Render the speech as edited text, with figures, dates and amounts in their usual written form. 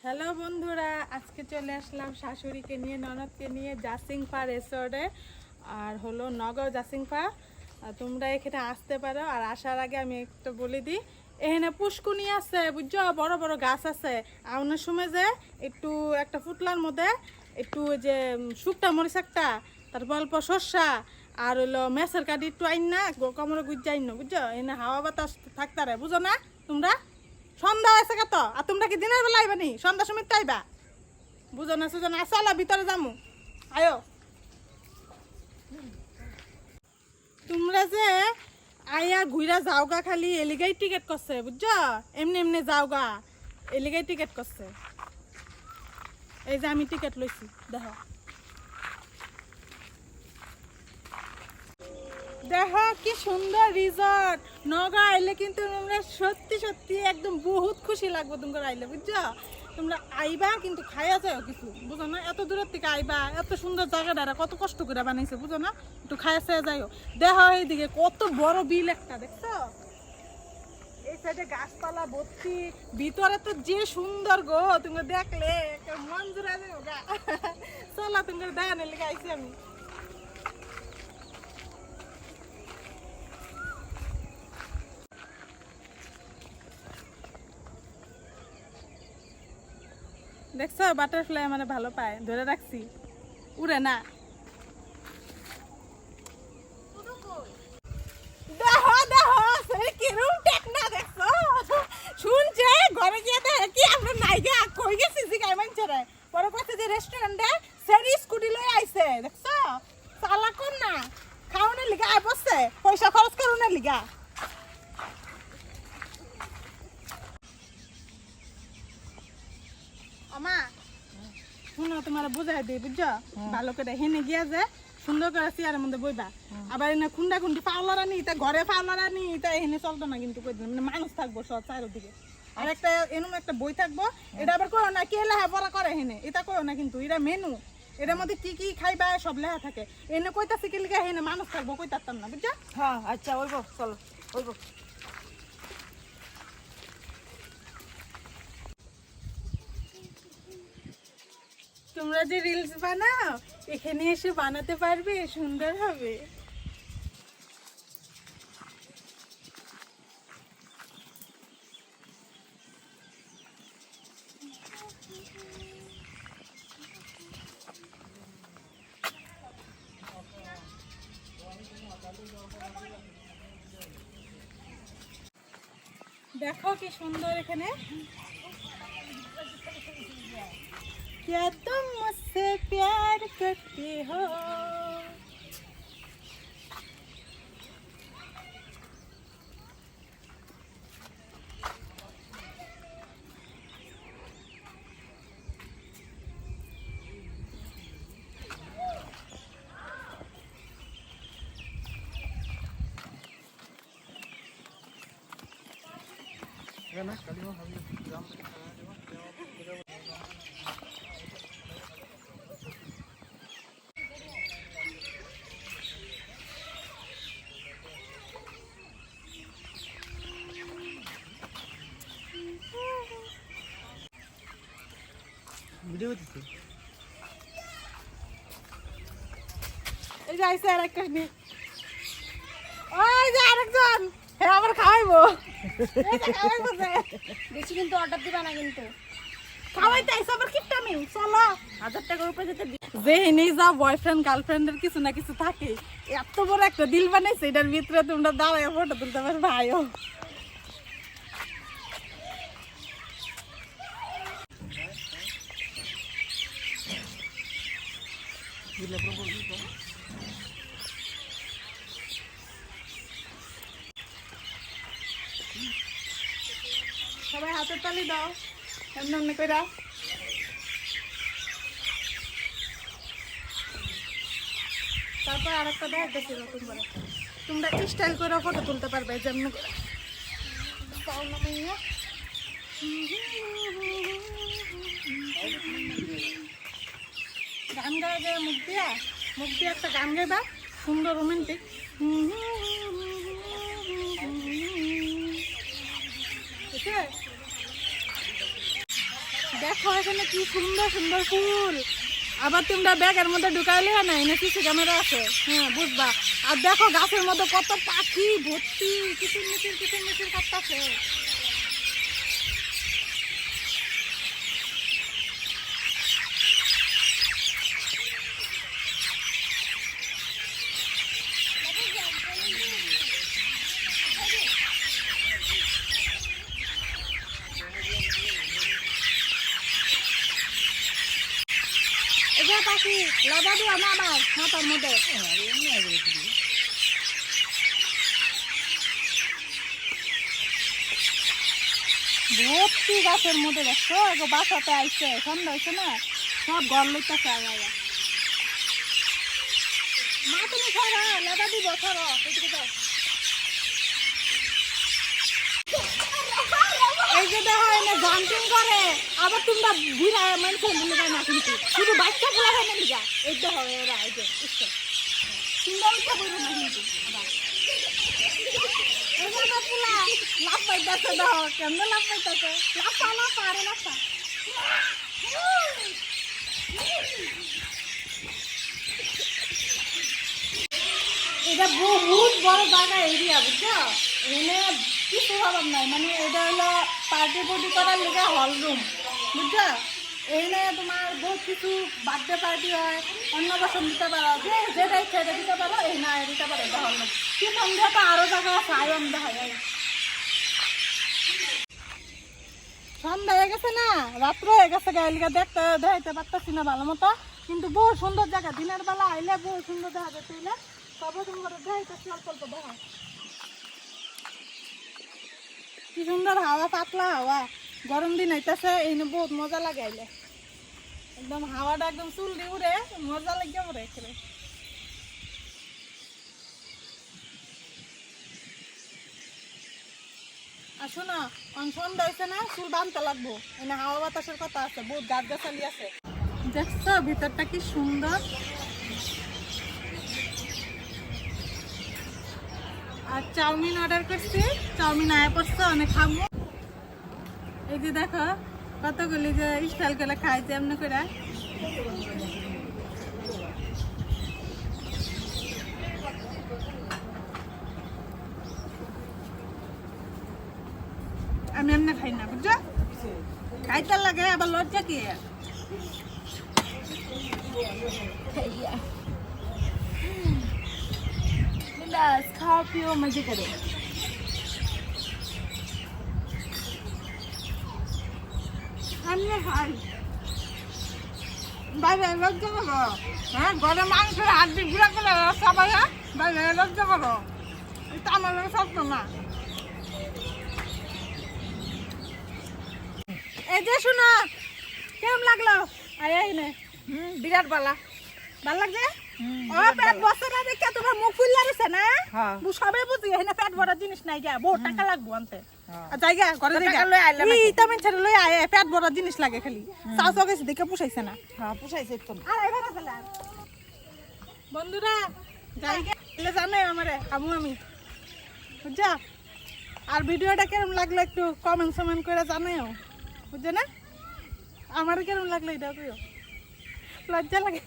Hello বন্ধুরা, আজকে চলে আসলাম শাশুড়িকে নিয়ে ননদকে নিয়ে জাসিংফা রিসোর্টে। আর হলো নগর জাসিংফা। তোমরা এখানে আসতে পারো। আর আসার আগে আমি একটু বলে দিই, এখানে পুষ্কুনি আছে, বুঝছো, বড় বড় গাছ আছে। আউনের সময় যে একটু একটা ফুটলার মধ্যে একটু যে শুকটা মরিচ একটা, তারপর অল্প সর্ষা আর হলো মেসের কাঠি একটু আইন না কোমরে গুজাইন না, বুঝছো, এনে হাওয়া বাতাস থাকতারে, বুঝো না তোমরা। সন্ধ্যা হয়েছে কত, আর তোমরা কি দিনের বেলা আইবা নি? সন্ধ্যা সময় তো আইবা, বুঝো না সুজো না। চলো ভিতরে যামু, আয়ো। তোমরা যে আইয়া ঘুরা যাওগা খালি এলিগাই টিকিট করছে, বুঝছো, এমনি এমনি যাওগা এলিগাই টিকিট করছে। এই যে আমি টিকিট লইছি, দেখো দেখো কি সুন্দর রিসর্ট। নগা আইলে কিন্তু তোমরা সত্যি সত্যি একদম বহুত খুশি লাগবে তোমরা আইলে, বুঝছো। তোমরা আইবা কিন্তু খাইয়া যাও কিছু, বুঝো না। এত দূরের থেকে আইবা, এত সুন্দর জায়গাটা কত কষ্ট করে বানাইছে, বুঝো না। একটু খাইয়া চাইয়া যাইও। দেখো এইদিকে কত বড় বিল একটা, দেখছো। এই সাইডে গাছপালা ভর্তি, ভিতরে তো যে সুন্দর গো, তুমি দেখলে মন জুড়া যাও গা। চলো তোমার দেখানোর লেগে আইছি আমি। দেখছো বাটারফ্লাই মানে ভালো পায়, ধরে রাখছি, উড়ে না। দেখো দেখো কিরম টেকনা, দেখছো। শুনছে ঘরে গিয়ে দেখে কি আমরা নাইগা কই গেছি জিগাই মানছে রে। পরে কইছে যে রেস্টুরেন্টে সেরি স্কুটি লই আইছে, দেখছো। চালা কোন না, খাওনের লিগা আই বসছে, পয়সা খরচ করুনের লিগা। আমা শুনো, তোমার বুঝাই দিই, বুঝছো, ভালো করে হেনে গিয়া যে সুন্দর করে চেয়ারের মধ্যে বইবা। আবার এনে খুন্ডা খুন্ডি পাওলার আনি, তা ঘরে পাওলার আনি, তা এখানে চলতো না কিন্তু, কই দিন মানে মানুষ থাকবো সব চারিদিকে। আর একটা এরকম একটা বই থাকবো, এটা আবার করো না কে লেখাপড়া করে হেনে, এটা করো না কিন্তু। এটা মেনু, এটার মধ্যে কি কি খাইবা সব লেখা থাকে। এনে কইতাছে কি লিখে হেনে মানুষ থাকবো, কইতাম না, বুঝছো। হ্যাঁ আচ্ছা ওইব, চলো ওইব। তোমরা যে রিলস বানাও, এখানে এসে বানাতে পারবে, সুন্দর হবে। দেখো কি সুন্দর এখানে। क्या तुम मुझसे प्यार करते हो? ভিডিও দিতে এই যে আইসে আর একটা নি, ওই যে আরেকজন, হ্যাঁ আবার খাওয়াইবো। এই যে খাওয়াইবো যে। বেশি কিন্তু অর্ডার দিবা না কিন্তু। খাওয়াইতে আইসো আবার কিপটামি, চলো। 1000 টাকার উপরে যেতে যে এনেই যা বয়ফ্রেন্ড গার্লফ্রেন্ডের কিছু না কিছু থাকে। এত বড় একটা দিল বানাইছে, এটার ভিতরে তোমরা দাঁড়ায় ফটো তুলতে পারবে। ভাইও সবাই হাতের তালি দাও, এমনি এমনি করে দাও। তারপর আরেকটা দেখাইতেছি নতুন করে, তোমরা স্টাইল করে ফটো তুলতে পারবে যেমনি করে। গান গায়ে গায়ে মুখ দিয়ে একটা গান গাইবা, সুন্দর রোমান্টিক। দেখো এখানে কি সুন্দর সুন্দর ফুল। আবার তোমরা ব্যাগের মধ্যে ঢুকাইলে না, এনে সিসি ক্যামেরা আছে, হ্যাঁ বুঝবা। আর দেখো গাছের মধ্যে কত পাখি ভর্তি, কিচির মিচির করতেছে। এটা পাখি লাদা দিও না আমার মাথার মধ্যে। ভর্তি গাছের মধ্যে দেখছো, এগো বাসাতে আইছে, সন্ধ্যা হয়েছে না, সব ঘর লইতেছে আগে। মা তুমি সরো, লাদা দিব সরো, এদিকে যাও। এই যে দেখো এনে জাম্পিং করে, আবার তোমরা বুড়া মানুষের মনে যায় না, কিন্তু শুধু বাচ্চা খেলা হয় না লিগা। এই দেখো এরা এই যে ইচ্ছে তোমরা উঠে বলবো না, কিন্তু লাভ পাইতেছে, দেখো কেমন লাভ পাইতেছে। লাফা আরে লাফা। এটা বহুত বড় জায়গা এরিয়া, বুঝছো? এখানে কিছু ভাবার নাই, মানে এটা হলো পার্টি করার লেগে হল রুম, বুঝছো? এখানে তোমার বহুত কিছু বার্থডে পার্টি হয়, অন্নপ্রাশন দিতে পারো, যেটা ইচ্ছা এটা দিতে পারো, এই না দিতে পারো, এটা হল রুম। কি সন্ধ্যা তো আরো জায়গা আছে, আরো আমরা হয়। সন্ধ্যা হয়ে গেছে না, রাত্র হয়ে গেছে, গাইলিকা দেখাইতে পারতেছি না ভালো মতো, কিন্তু বহু সুন্দর জায়গা। দিনের বেলা আইলে বহু সুন্দর দেখা যাচ্ছে, তবে সুন্দর দেখাইতেছি, অল্প অল্প দেখা। কি সুন্দর হাওয়া, পাতলা হাওয়া, গরম দিন আইতেছে, এই বহুত মজা লাগে আইলে। একদম হাওয়াটা একদম চুল দিয়ে উড়ে, মজা লাগে পরে এখানে। আর শোনো, সন্ধ্যা হয়েছে না, চুল বানতে লাগবো, এনে হাওয়া বাতাসের কথা আছে, বহুত গাছ গাছালি আছে। দেখছো ভিতরটা কি সুন্দর। আর চাউমিন অর্ডার করছি, চাউমিন আয়া পড়ছে, অনেক খাবো। এই যে দেখো কতগুলি যে স্টাইল করে খাইছে এমনি করে। আমি এমনি খাই না, বুঝছো? খাইতে লাগে, আবার লজ্জা কি। খাওয়া পিও মজা করে। আমি খাই বাইরে লজ্জা করো, হ্যাঁ ঘরে মাংসের হাড্ডি গুঁড়া করে সবাই, বাইরে লজ্জা করো, এটা আমার শক্ত না। এই যে শোনো, কেমন লাগলো? আয় নে, বিরাট বালা, ভাল লাগছে। ও পেট বসে না দেখে তোমার মুখ ফুললা রয়েছে না, সবাই বুঝি এখানে পেট ভরা জিনিস নাই গা, বহুত টাকা লাগবো আনতে। জায়গা ঘরে লই আয়, পেট ভরা জিনিস লাগে খালি। চাও চাও গেছে দেখে পুষাইছে না, পুষাইছে তো। বন্ধুরা জায়গা জানে আমারে আমু আমি, বুঝছো? আর ভিডিওটা কেমন লাগলো একটু কমেন্ট করে জানাও, বুঝছো না? আমার কেমন লাগলো এটা লজ্জা লাগে।